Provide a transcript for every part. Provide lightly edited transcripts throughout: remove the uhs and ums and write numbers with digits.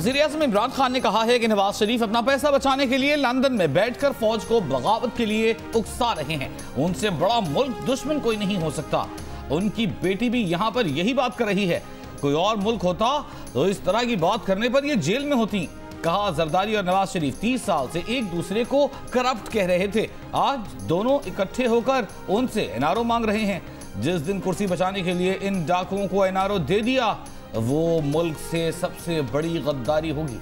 वज़ीर-ए-आज़म इमरान खान ने कहा है कि नवाज शरीफ अपना पैसा बचाने के लिए लंदन में बैठकर फौज को बगावत के लिए उकसा रहे हैं। उनसे बड़ा मुल्क दुश्मन कोई नहीं हो सकता। उनकी बेटी भी यहाँ पर यही बात कर रही है। कोई और मुल्क होता तो इस तरह की बात करने पर ये जेल में होती। कहा जरदारी और नवाज शरीफ 30 साल से एक दूसरे को करप्ट कह रहे थे, आज दोनों इकट्ठे होकर उनसे एनआरओ मांग रहे हैं। जिस दिन कुर्सी बचाने के लिए इन डाकुओं को एनआरओ दे दिया वो मुल्क से सबसे बड़ी गद्दारी होगी।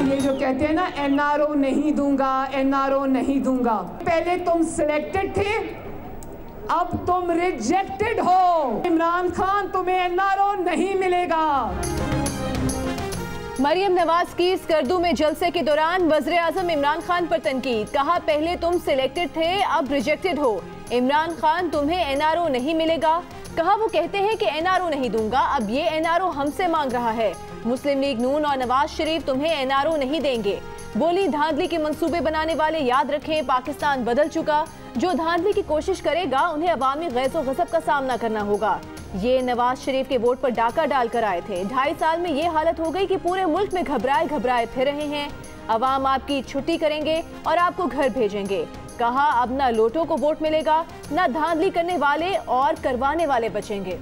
ये जो कहते हैं ना एनआरओ नहीं दूंगा, एनआरओ नहीं दूंगा, पहले तुम सिलेक्टेड थे, अब तुम रिजेक्टेड हो। इमरान खान तुम्हें एनआरओ नहीं मिलेगा। मरियम नवाज की स्कर्दू में जलसे के दौरान वज़ीर-ए-आज़म इमरान खान पर तनकीद। कहा पहले तुम सिलेक्टेड थे, अब रिजेक्टेड हो। इमरान खान तुम्हें एनआरओ नहीं मिलेगा। कहा वो कहते हैं कि एनआरओ नहीं दूंगा, अब ये एनआरओ हमसे मांग रहा है। मुस्लिम लीग नून और नवाज शरीफ तुम्हें एनआरओ नहीं देंगे। बोली धांधली के मंसूबे बनाने वाले याद रखें, पाकिस्तान बदल चुका। जो धांधली की कोशिश करेगा उन्हें अवामी गैज़ो गज़ब का सामना करना होगा। ये नवाज शरीफ के वोट पर डाका डालकर आए थे। 2.5 साल में ये हालत हो गई कि पूरे मुल्क में घबराए घबराए फिर रहे हैं। अवाम आपकी छुट्टी करेंगे और आपको घर भेजेंगे। कहा अब ना लोटों को वोट मिलेगा, ना धांधली करने वाले और करवाने वाले बचेंगे।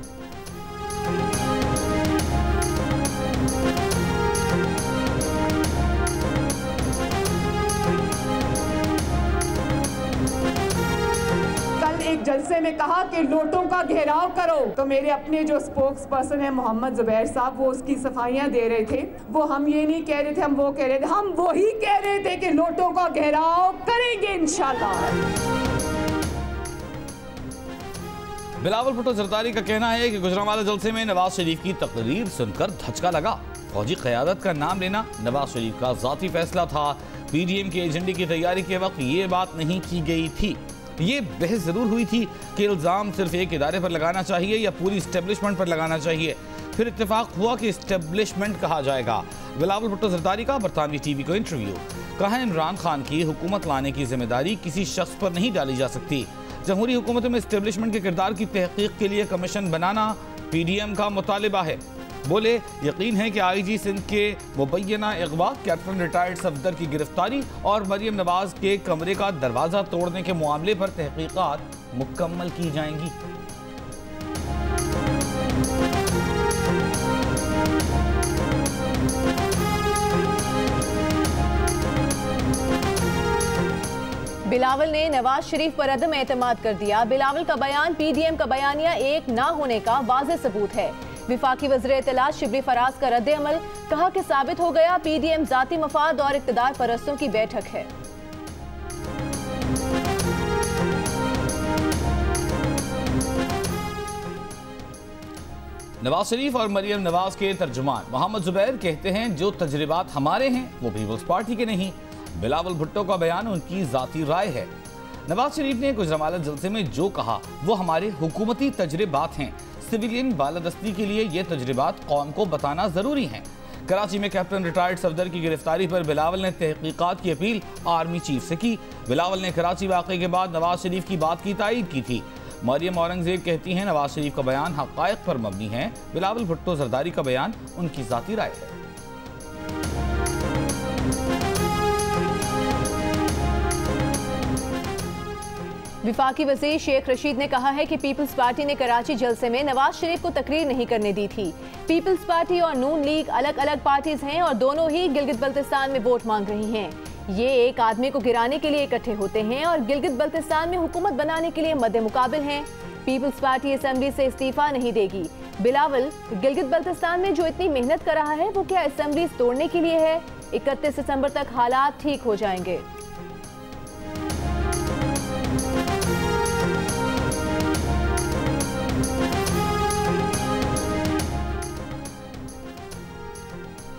एक जलसे में कहा कि लोटों का घेराव करो, तो मेरे अपने जो स्पोक्स पर्सन है मोहम्मद जुबैर साहब, वो उसकी सफाइयां दे रहे थे। वो हम ये नहीं कह रहे थे, हम वो कह रहे थे, हम वही कह रहे थे कि लोटों का घेराव करेंगे इंशाल्लाह। बिलावल भुट्टो जरदारी का कहना है कि गुजरांवाला जलसे में नवाज शरीफ की तकरीर सुनकर धचका लगा। फौजी क़यादत का नाम लेना नवाज शरीफ का ज़ाती फैसला था। पीडीएम के एजेंडे की तैयारी के वक्त ये बात नहीं की गई थी। ये बहस जरूर हुई थी कि इल्ज़ाम सिर्फ एक इदारे पर लगाना चाहिए या पूरी इस्टेब्लिशमेंट पर लगाना चाहिए। फिर इत्तेफाक हुआ कि इस्टेब्लिशमेंट कहा जाएगा। बिलावल भुट्टो जरदारी का बरतानवी टीवी को इंटरव्यू। कहा इमरान खान की हुकूमत लाने की जिम्मेदारी किसी शख्स पर नहीं डाली जा सकती। जमहूरी हुकूमत में इस्टेब्लिशमेंट के किरदार की तहकीक के लिए कमीशन बनाना पीडीएम का मुतालिबा है। बोले यकीन है कि आईजी सिंध के मुबैना अगवा, कैप्टन रिटायर्ड सफदर की गिरफ्तारी और मरियम नवाज के कमरे का दरवाजा तोड़ने के मामले पर तहकीकात मुकम्मल की जाएंगी। बिलावल ने नवाज शरीफ पर अदम एतमाद कर दिया। बिलावल का बयान पीडीएम का बयानिया एक ना होने का वाज़ेह सबूत है। विफाकी वज़ीर इत्तलात शिबली फराज का रद्द अमल। कहा कि साबित हो गया पीडीएम जाती मफाद और इक़्तिदार परस्तों की बैठक है। नवाज शरीफ और मरियम नवाज के तर्जुमान मोहम्मद जुबैर कहते हैं जो तजर्बात हमारे हैं वो पीपल्स पार्टी के नहीं। बिलावल भुट्टो का बयान उनकी जाती राय है। नवाज शरीफ ने गुजरांवाला जलसे में जो कहा वो हमारे हुकूमती तजर्बात हैं। सिविलियन बालादस्ती के लिए ये तजर्बात कौम को बताना जरूरी है। कराची में कैप्टन रिटायर्ड सफदर की गिरफ्तारी पर बिलावल ने तहकीकात की अपील आर्मी चीफ से की। बिलावल ने कराची वाक़े के बाद नवाज शरीफ की बात की तायीद की थी। मरियम औरंगजेब कहती हैं नवाज शरीफ का बयान हक़ाइक़ पर मबनी है। बिलावल भुट्टो जरदारी का बयान उनकी जाती राय है। विफाकी वज़ीर शेख रशीद ने कहा है कि पीपल्स पार्टी ने कराची जलसे में नवाज शरीफ को तकरीर नहीं करने दी थी। पीपल्स पार्टी और नून लीग अलग अलग पार्टीज हैं और दोनों ही गिलगित बल्तिस्तान में वोट मांग रही हैं। ये एक आदमी को गिराने के लिए इकट्ठे होते हैं और गिलगित बल्तिस्तान में हुकूमत बनाने के लिए मद्दे मुकाबिल हैं। पीपल्स पार्टी असेंबली से इस्तीफा नहीं देगी। बिलावल गिलगित बल्तिस्तान में जो इतनी मेहनत कर रहा है वो क्या असेंबली तोड़ने के लिए है? 31 दिसंबर तक हालात ठीक हो जाएंगे।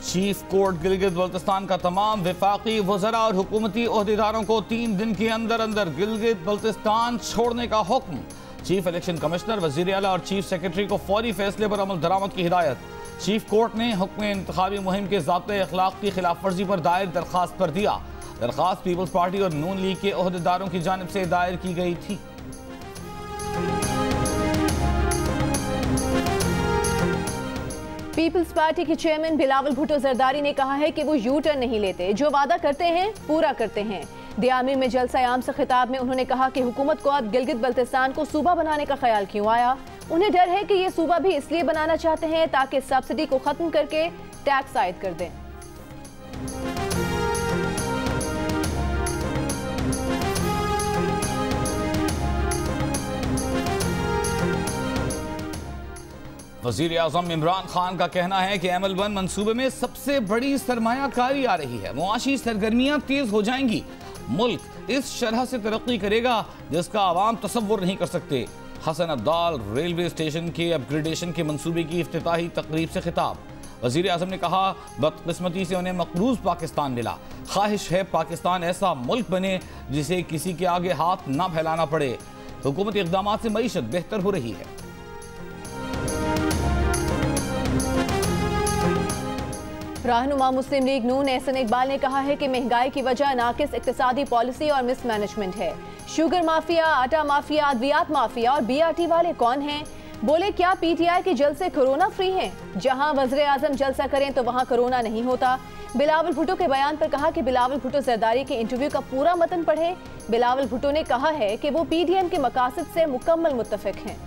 चीफ कोर्ट गिलगित बल्तिस्तान का तमाम विफाकी वज़रा और हुकूमती ओहदेदारों को 3 दिन के अंदर अंदर गिलगित बल्तिस्तान छोड़ने का हुक्म। चीफ इलेक्शन कमिश्नर, वज़ीर आला और चीफ सेक्रेटरी को फौरी फैसले पर अमल दरामद की हिदायत। चीफ कोर्ट ने हुक्म इंतखाबी मुहिम के ज़ाब्ते अखलाक की खिलाफ वर्जी पर दायर दरख्वास्त पर दिया। दरख्वास्त पीपल्स पार्टी और नून लीग के ओहदेदारों की जानिब से दायर की गई थी। पीपल्स पार्टी के चेयरमैन बिलावल भुट्टो जरदारी ने कहा है कि वो यू टर्न नहीं लेते, जो वादा करते हैं पूरा करते हैं। दियामी में जलसा आम से खिताब में उन्होंने कहा कि हुकूमत को अब गिलगित बल्तिस्तान को सूबा बनाने का ख्याल क्यों आया। उन्हें डर है कि ये सूबा भी इसलिए बनाना चाहते हैं ताकि सब्सिडी को खत्म करके टैक्स आयद कर दें। वजीर आजम इमरान खान का कहना है कि अमल-1 मंसूबे में सबसे बड़ी सरमायाकारी आ रही है। मुआशी सरगर्मियां तेज हो जाएंगी। मुल्क इस शरह से तरक्की करेगा जिसका आवाम तसव्वुर नहीं कर सकते। हसन अब्दाल रेलवे स्टेशन के अपग्रेडेशन के मंसूबे की इफ्तिताही तकरीब से खिताब। वजीर आजम ने कहा, बदकिस्मती से उन्हें मकरूज पाकिस्तान मिला। ख्वाहिश है पाकिस्तान ऐसा मुल्क बने जिसे किसी के आगे हाथ ना फैलाना पड़े। हुकूमती इक़दाम से मईशत बेहतर हो रही है। रहनुमा मुस्लिम लीग नून एहसन इकबाल ने कहा है कि महंगाई की वजह नाकिस इक्तिसादी पॉलिसी और मिसमैनेजमेंट है। शुगर माफिया, आटा माफिया, अद्वियात माफिया और BRT वाले कौन हैं? बोले, क्या PTI के जलसे कोरोना फ्री हैं? जहां वज़ीर आज़म जलसा करें तो वहां कोरोना नहीं होता। बिलावल भुट्टो के बयान पर कहा कि बिलावल भुट्टो जरदारी के इंटरव्यू का पूरा मतन पढ़े। बिलावल भुट्टो ने कहा है कि वो PDM के मकासद से मुकम्मल मुत्तफिक हैं।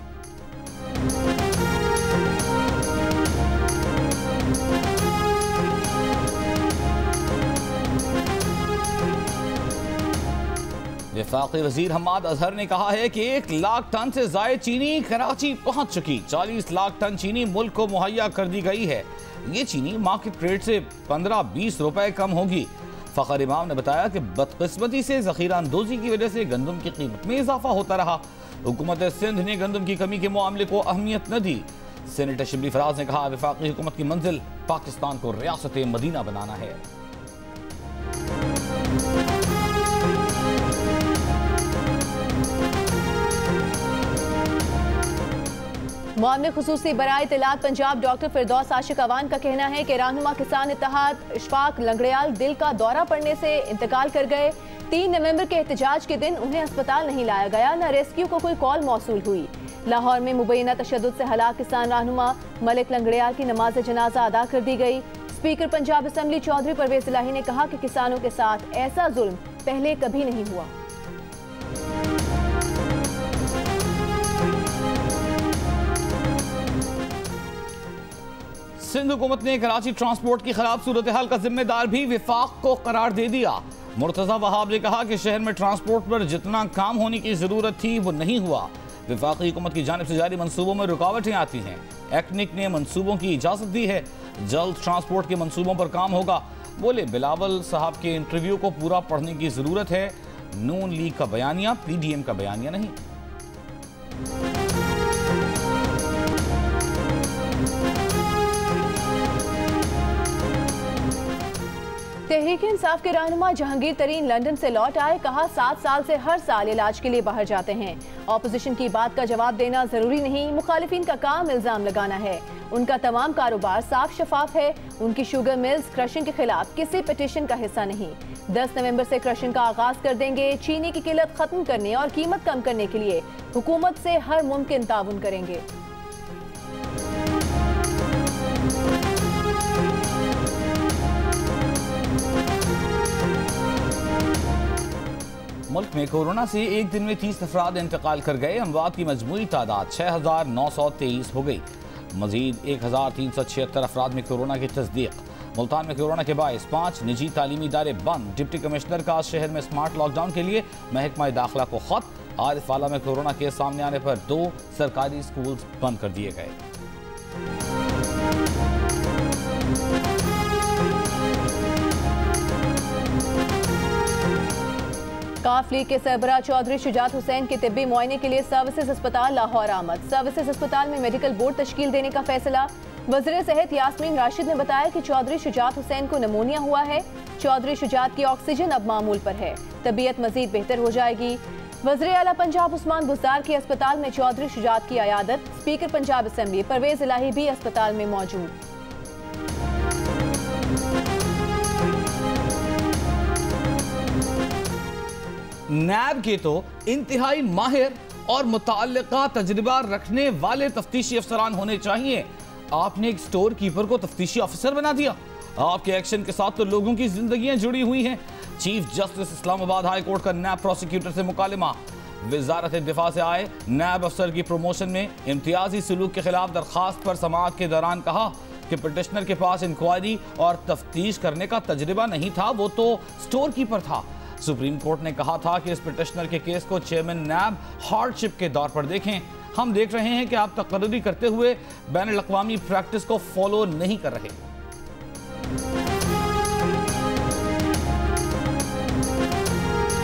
वफाकी वजीर हम्माद अजहर ने कहा है कि 1 लाख टन से ज़ायद चीनी कराची पहुंच चुकी। 40 लाख टन चीनी मुल्क को मुहैया कर दी गई है। ये चीनी मार्केट रेट से 15-20 रुपए कम होगी। फ़खर इमाम ने बताया कि बदकिस्मती से ज़ख़ीरा अंदोज़ी की वजह से गंदम की कीमत में इजाफा होता रहा। हुकूमत सिंध ने गंदम की कमी के मामले को अहमियत न दी। सेनेटर शिबली फराज ने कहा, वफाकी हुकूमत की मंजिल पाकिस्तान को रियासत मदीना बनाना है। मामले खुसूसी बराए इत्तलात पंजाब डॉक्टर फिरदौस आशिक अवान का कहना है कि रहनुमा किसान इत्तेहाद इशफाक लंगड़ियाल दिल का दौरा पड़ने से इंतकाल कर गए। 3 नवंबर के एहतजाज के दिन उन्हें अस्पताल नहीं लाया गया, न रेस्क्यू को कोई कॉल मौसूल हुई। लाहौर में मुबैना तशद्दुद से हलाक किसान रहनुमा मलिक लंगड़ियाल की नमाज जनाजा अदा कर दी गई। स्पीकर पंजाब असम्बली चौधरी परवेज इलाही ने कहा कि किसानों के साथ ऐसा जुल्म पहले कभी नहीं हुआ। सिंध हुकूमत ने कराची ट्रांसपोर्ट की खराब सूरत हाल का जिम्मेदार भी विफाक को करार दे दिया। मुर्तज़ा वहाब ने कहा कि शहर में ट्रांसपोर्ट पर जितना काम होने की जरूरत थी वो नहीं हुआ। विफाकी हुकूमत की जानिब से जारी मंसूबों में रुकावटें आती हैं। एक्निक ने मंसूबों की इजाजत दी है, जल्द ट्रांसपोर्ट के मंसूबों पर काम होगा। बोले, बिलावल साहब के इंटरव्यू को पूरा पढ़ने की जरूरत है। नून लीग का बयानिया PDM का बयानिया नहीं। तहरीक इंसाफ के रहनुमा जहांगीर तरीन लंदन से लौट आए। कहा, 7 साल से हर साल इलाज के लिए बाहर जाते हैं। ऑपोजिशन की बात का जवाब देना जरूरी नहीं, मुखालिफिन का काम इल्जाम लगाना है। उनका तमाम कारोबार साफ शफाफ है। उनकी शुगर मिल्स क्रशिंग के खिलाफ किसी पिटीशन का हिस्सा नहीं। 10 नवंबर से क्रशिंग का आगाज कर देंगे। चीनी की किल्लत खत्म करने और कीमत कम करने के लिए हुकूमत से हर मुमकिन ताउन करेंगे। मुल्क में कोरोना से एक दिन में 30 अफराद इंतकाल कर गए। अमवात की मजमूई तादाद 6,923 हो गई। मजीद 1,376 अफराद में कोरोना की तस्दीक। मुल्तान में कोरोना के बायस 5 निजी तालीमी इदारे बंद। डिप्टी कमिश्नर का शहर में स्मार्ट लॉकडाउन के लिए महकमा दाखिला को खत। आरिफ आला में कोरोना केस सामने आने पर 2 सरकारी स्कूल बंद कर दिए गए। काफ लीग के सरबराह चौधरी शुजात हुसैन के तिब्बी मुआयने के लिए सर्विसेज अस्पताल लाहौर आमद। सर्विसेज अस्पताल में मेडिकल बोर्ड तश्कील देने का फैसला। वज़ीर सेहत यास्मीन राशिद ने बताया कि चौधरी शुजात हुसैन को नमूनिया हुआ है। चौधरी शुजात की ऑक्सीजन अब मामूल पर है, तबीयत मजीद बेहतर हो जाएगी। वज़ीर आला पंजाब उस्मान बुज़दार के अस्पताल में चौधरी शुजात की अयादत। स्पीकर पंजाब असम्बली परवेज इलाही भी अस्पताल में मौजूद। नैब के तो इंतहाई माहिर और मुतल्लिका तजर्बा रखने वाले तफ्तीशी अफसरान होने चाहिए। आपने एक स्टोर कीपर को तफ्तीशी ऑफिसर बना दिया। आपके एक्शन के साथ तो लोगों की जिंदगियां जुड़ी हुई हैं। Chief justice Islamabad high court का नैब प्रोसिक्यूटर से मुकालमा। वजारत दिफा से आए नैब अफसर की प्रमोशन में इम्तियाजी सलूक के खिलाफ दरखास्त पर समाअत के दौरान कहा कि पिटिशनर के पास इंक्वायरी और तफ्तीश करने का तजर्बा नहीं था, वो तो स्टोर कीपर था। सुप्रीम कोर्ट ने कहा था कि इस पिटिशनर के केस को चेयरमैन नैब हार्डशिप के दौर पर देखें। हम देख रहे हैं कि आप तकर्री करते हुए बैनुल अक़वामी प्रैक्टिस को फॉलो नहीं कर रहे।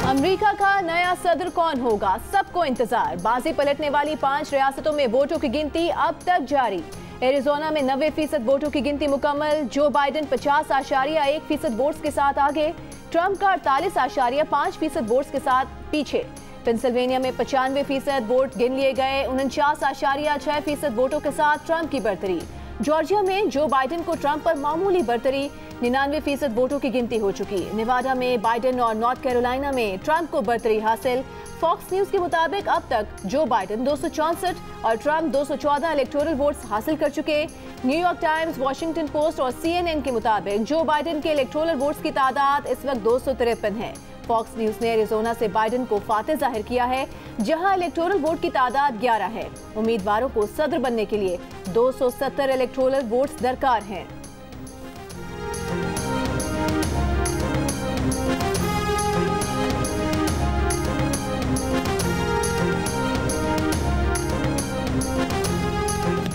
अमेरिका का नया सदर कौन होगा, सबको इंतजार। बाजी पलटने वाली 5 रियासतों में वोटों की गिनती अब तक जारी। एरिजोना में 90% वोटों की गिनती मुकम्मल। जो बाइडेन 50.1% वोट्स के साथ आगे, ट्रंप का 48.5% वोट्स के साथ पीछे। पेंसिल्वेनिया में 95% वोट गिन लिए गए। 49.6% वोटों के साथ ट्रंप की बढ़तरी। जॉर्जिया में जो बाइडेन को ट्रंप पर मामूली बढ़तरी, 99% वोटों की गिनती हो चुकी। नेवाडा में बाइडेन और नॉर्थ कैरोलिना में ट्रंप को बढ़तरी हासिल। फॉक्स न्यूज के मुताबिक अब तक जो बाइडेन 264 और ट्रंप 214 इलेक्टोरल वोट्स हासिल कर चुके। न्यूयॉर्क टाइम्स, वॉशिंगटन पोस्ट और CNN के मुताबिक जो बाइडेन के इलेक्टोरल वोट्स की तादाद इस वक्त 253 है। फॉक्स न्यूज ने एरिजोना से बाइडेन को फातेह जाहिर किया है, जहां इलेक्टोरल वोट की तादाद 11 है। उम्मीदवारों को सदर बनने के लिए 270 इलेक्टोरल वोट्स दरकार हैं।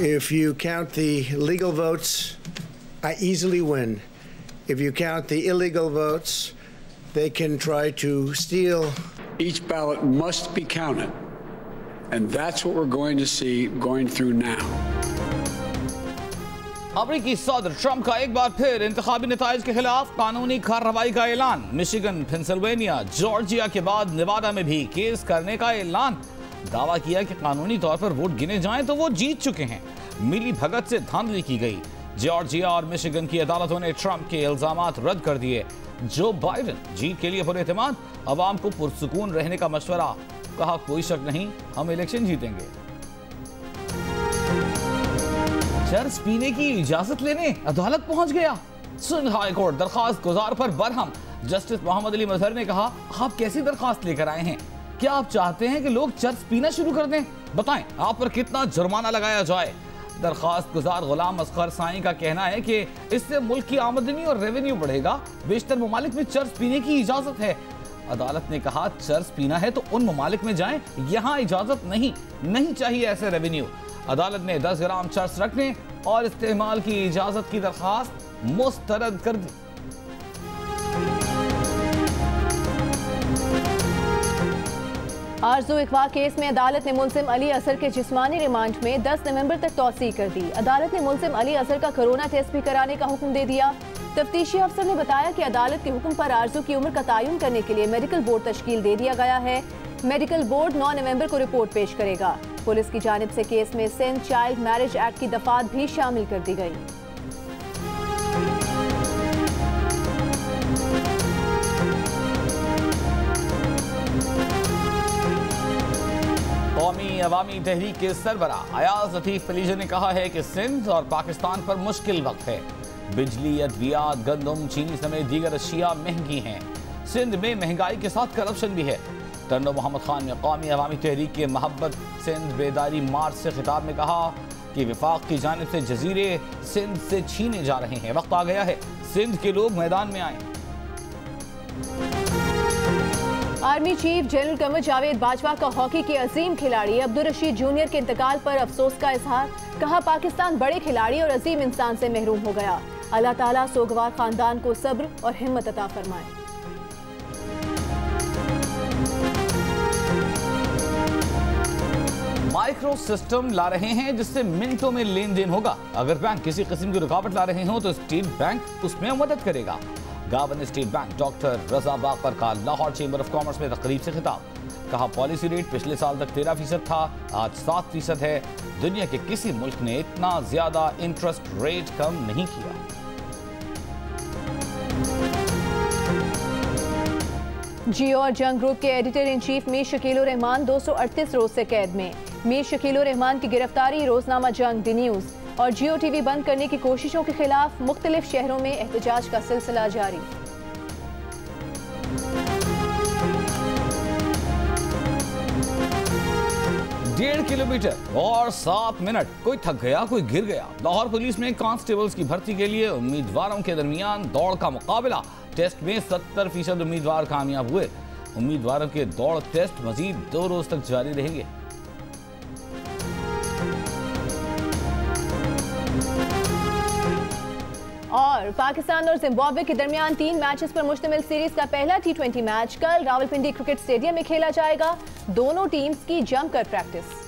If you count the legal votes, I easily win. If you count the illegal votes, they can try to steal. Each ballot must be counted, and that's what we're going to see going through now. अमेरिकी सदर Trump का एक बार फिर इंतखाबी नताइज के खिलाफ कानूनी कार्रवाई का ऐलान। मिशिगन, पेंसिल्वेनिया, जॉर्जिया के बाद नेवाडा में भी केस करने का ऐलान। दावा किया कि कानूनी तौर पर वोट गिने जाएं तो वो जीत चुके हैं। मिली भगत से धांधली की गई। जॉर्जिया और मिशिगन की अदालतों ने ट्रंप के इल्जामात रद्द कर दिए। जो बाइडेन जीत के लिए पुरएतमाद, अवाम को पुरसुकून रहने का मशवरा। कहा कोई शक नहीं, हम इलेक्शन जीतेंगे। चर्च पीने की इजाजत लेने अदालत पहुंच गया। सिंध हाई कोर्ट दरखास्त गुजार पर बरहम। जस्टिस मोहम्मद अली मजहर ने कहा, आप कैसी दरखास्त लेकर आए हैं? क्या आप चाहते हैं कि लोग चर्च पीना शुरू कर दें? बताएं आप पर कितना जुर्माना लगाया जाए। दरखास्त गुजार गुलाम असगर साई का कहना है कि इससे मुल्क की आमदनी और रेवेन्यू बढ़ेगा। बेशतर ममालिक में चर्च पीने की इजाजत है। अदालत ने कहा, चर्च पीना है तो उन ममालिक में जाएं, यहाँ इजाजत नहीं चाहिए ऐसे रेवेन्यू। अदालत ने 10 ग्राम चर्च रखने और इस्तेमाल की इजाजत की दरखास्त मुस्तरद कर दी। आरजू इगवा केस में अदालत ने मुलजिम अली असर के जिस्मानी रिमांड में 10 नवंबर तक तौसीह कर दी। अदालत ने मुलजिम अली असर का कोरोना टेस्ट भी कराने का हुक्म दे दिया। तफ्तीशी अफसर ने बताया कि अदालत के हुक्म पर आरजू की उम्र का तयन करने के लिए मेडिकल बोर्ड तश्कील दे दिया गया है। मेडिकल बोर्ड 9 नवंबर को रिपोर्ट पेश करेगा। पुलिस की जानिब से केस में सिंध चाइल्ड मैरिज एक्ट की दफात भी शामिल कर दी गई। कौमी अवामी तहरीक के सरबरा अयाज लतीफ फलीजा ने कहा है कि सिंध और पाकिस्तान पर मुश्किल वक्त है। बिजली, अद्वियात, गंदम, चीनी समेत दीगर अशिया महंगी हैं। सिंध में महंगाई के साथ करप्शन भी है। टर्नो मोहम्मद खान ने कौमी अवामी तहरीक के मोहब्बत सिंध बेदारी मार्च से खिताब में कहा कि विफाक की जानिब से जजीरे सिंध से छीने जा रहे हैं। वक्त आ गया है सिंध के लोग मैदान में आए। Army chief general Qamar Javed Bajwa का हॉकी के अजीम खिलाड़ी अब्दुल रशीद जूनियर के इंतकाल पर अफसोस का इजहार। कहा, पाकिस्तान बड़े खिलाड़ी और अजीम इंसान से महरूम हो गया। अल्लाह ताला सोगवार खानदान को सब्र और हिम्मत अता फरमाए। माइक्रो सिस्टम ला रहे हैं जिससे मिनटों में लेन देन होगा। अगर बैंक किसी किस्म की रुकावट ला रहे हो तो स्टेट बैंक उसमें मदद करेगा। गवर्नर स्टेट बैंक डॉक्टर रजा बाकर का लाहौर चेंबर ऑफ कॉमर्स में तकरीब से खिताब। कहा, पॉलिसी रेट पिछले साल तक 13% था, आज 7% है। दुनिया के किसी मुल्क ने इतना ज्यादा इंटरेस्ट रेट कम नहीं किया। जियो और जंग ग्रुप के editor in chief Mir Shakeel Rahman 238 रोज से कैद में। मीर शकील रहमान की गिरफ्तारी रोजनामा जंग दी न्यूज और जियो टीवी बंद करने की कोशिशों के खिलाफ मुख्तलिफ शहरों में एहतजाज का सिलसिला जारी। डेढ़ किलोमीटर और 7 मिनट, कोई थक गया कोई गिर गया। लाहौर पुलिस में कांस्टेबल्स की भर्ती के लिए उम्मीदवारों के दरमियान दौड़ का मुकाबला। टेस्ट में 70% उम्मीदवार कामयाब हुए। उम्मीदवारों के दौड़ टेस्ट मजीद 2 रोज तक जारी रहेंगे। और पाकिस्तान और जिम्बाब्वे के दरमियान 3 मैचेस पर मुश्तमिल सीरीज का पहला T20 मैच कल रावलपिंडी क्रिकेट स्टेडियम में खेला जाएगा। दोनों टीम्स की जमकर प्रैक्टिस।